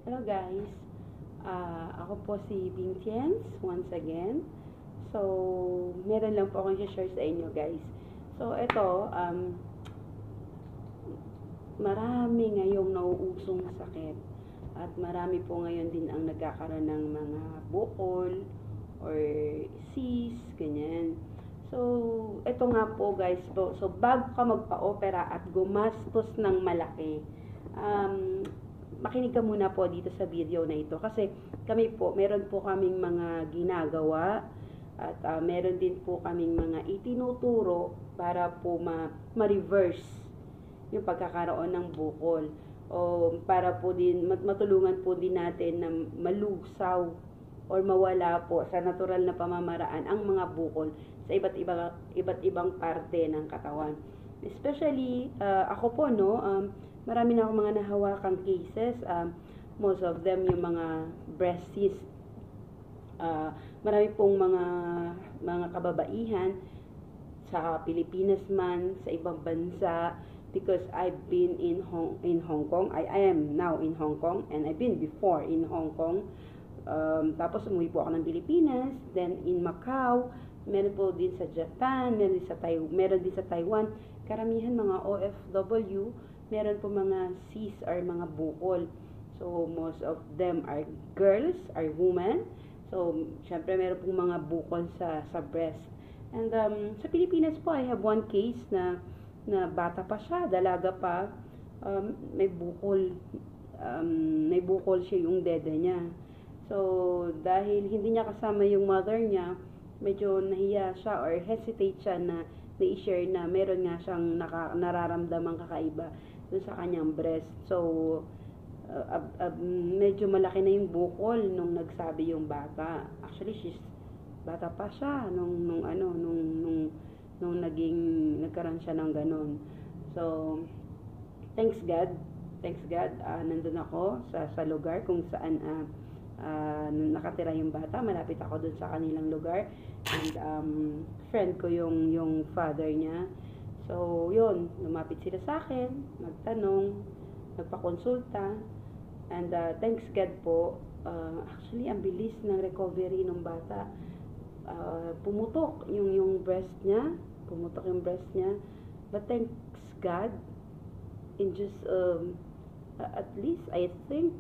Hello guys, ako po si Vincians once again. So, meron lang po akong share sa inyo guys. So, ito, marami ngayong nauusong sakit. At marami po ngayon din ang nagkakaroon ng mga bukol or cyst, ganyan. So, ito nga po guys, so bago ka magpa-opera at gumastos ng malaki, makinig ka muna po dito sa video na ito kasi kami po, meron po kaming mga ginagawa at meron din po kaming mga itinuturo para po ma-reverse yung pagkakaroon ng bukol o para po din matulungan po din natin na malusaw or mawala po sa natural na pamamaraan ang mga bukol sa iba't ibang parte ng katawan. Especially ako po marami na akong mga nahawakang cases, most of them yung mga breast cyst. Marami pong mga kababaihan sa Pilipinas man, sa ibang bansa, because I've been in Hong Kong. I am now in Hong Kong and I've been before in Hong Kong. Tapos umuwi po ako ng Pilipinas, then in Macau, meron po din sa Japan, meron din sa Taiwan. Karamihan mga OFW, meron po mga cysts or mga bukol. So, most of them are girls, are women. So, syempre, meron pong mga bukol sa breast. And sa Pilipinas po, I have one case na bata pa siya, dalaga pa, may bukol siya yung dede niya. So, dahil hindi niya kasama yung mother niya, medyo nahiya siya or hesitate siya na i-share na meron nga siyang nararamdamang kakaiba dun sa kanyang breast. So, medyo malaki na yung bukol nung nagsabi yung bata. Actually, bata pa siya nung nagkaroon siya ng ganun. So, thanks God, nandun ako sa lugar kung saan nakatira yung bata. Malapit ako dun sa kanilang lugar. And, friend ko yung father niya. So, yun, lumapit sila sa akin, nagtanong, nagpakonsulta, and thanks God po, actually, ang bilis ng recovery ng bata. Pumutok yung breast niya, but thanks God, in just, at least, I think,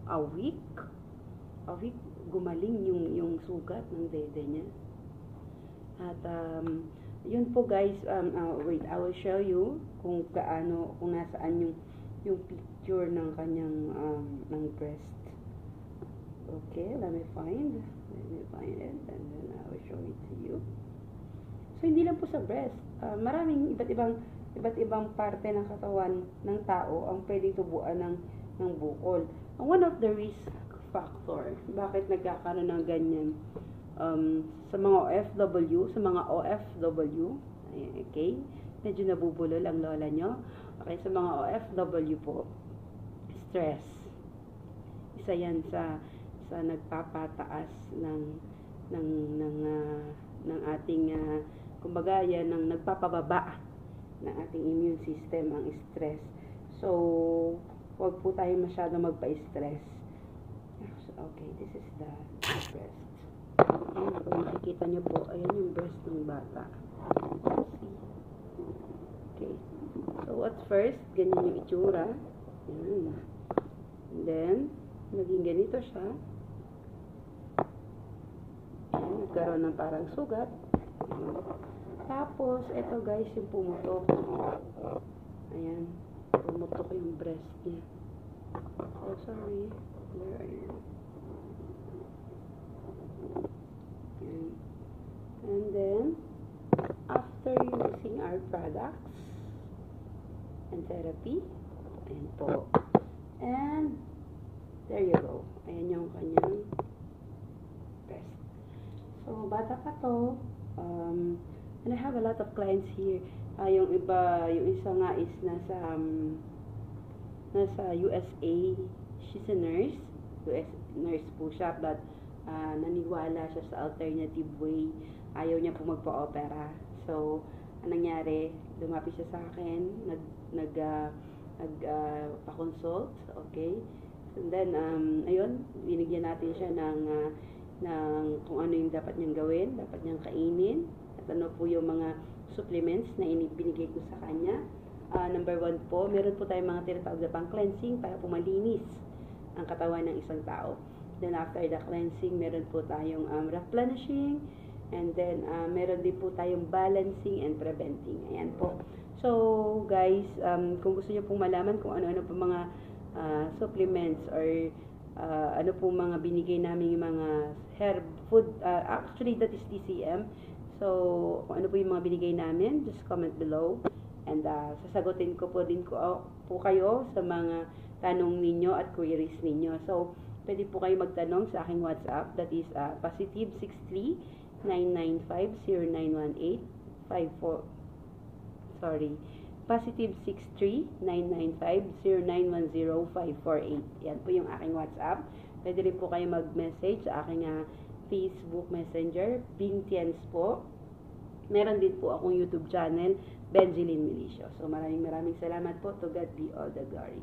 a week, gumaling yung sugat ng dede niya. At, yun po guys, wait, I will show you kung nasaan yung picture ng kanyang ng breast. Okay, let me find it and then I will show it to you. So hindi lang po sa breast, maraming iba't ibang parte ng katawan ng tao ang pwedeng tubuan ng bukol. One of the risk factor bakit nagkakaroon ng ganyan sa mga OFW, okay, medyo nabubulol ang lola nyo. Okay, sa mga OFW po, stress. Isa yan sa nagpapataas ng ating kumbaga yan ng nagpapababa ng ating immune system ang stress. So, huwag po tayo masyado magpa-stress. Okay, this is the breast. Ayan, kung makikita nyo po, ayan yung breast ng bata. See? Okay. So, at first, ganyan yung itsura. Ayan. And then, naging ganito siya. Ayan, nagkaroon ng parang sugat. Ayan. Tapos, ito guys, yung pumutok. Ayan. Pumutok yung breast niya. Oh, sorry. Where are you? And then, after using our products and therapy, ayan po. And, there you go. Ayan yung kanyang breast. So, bata pa to. And I have a lot of clients here. Yung isa nga is nasa USA. She's a nurse. US nurse po siya, but naniwala siya sa alternative way. Ayaw niya po magpa-opera. So, anong nangyari? Lumapit siya sa akin, nagpa-consult, okay? And then, ayun, binigyan natin siya ng kung ano yung dapat niyang gawin, dapat niyang kainin, at ano po yung mga supplements na binigay ko sa kanya. Number 1 po, meron po tayong mga tinatawag na pang cleansing para po malinis ang katawan ng isang tao. Then after the cleansing, meron po tayong replenishing, and then meron din po tayong balancing and preventing. Ayan po. So guys, kung gusto niyo pong malaman kung ano-ano po mga supplements or ano po mga binigay namin yung mga herb food, actually that is TCM. So kung ano po yung mga binigay namin, just comment below, and sasagutin ko po kayo sa mga tanong ninyo at queries ninyo. So pwede po kayo magtanong sa aking WhatsApp, that is positive 63-995-0918-54, sorry, positive 63-995-0910-548. Yan po yung aking WhatsApp. Pwede rin po kayo mag-message sa aking Facebook Messenger, Bintians po. Meron din po akong YouTube channel, Benjeline Milicio. So maraming salamat po. To God be all the glory.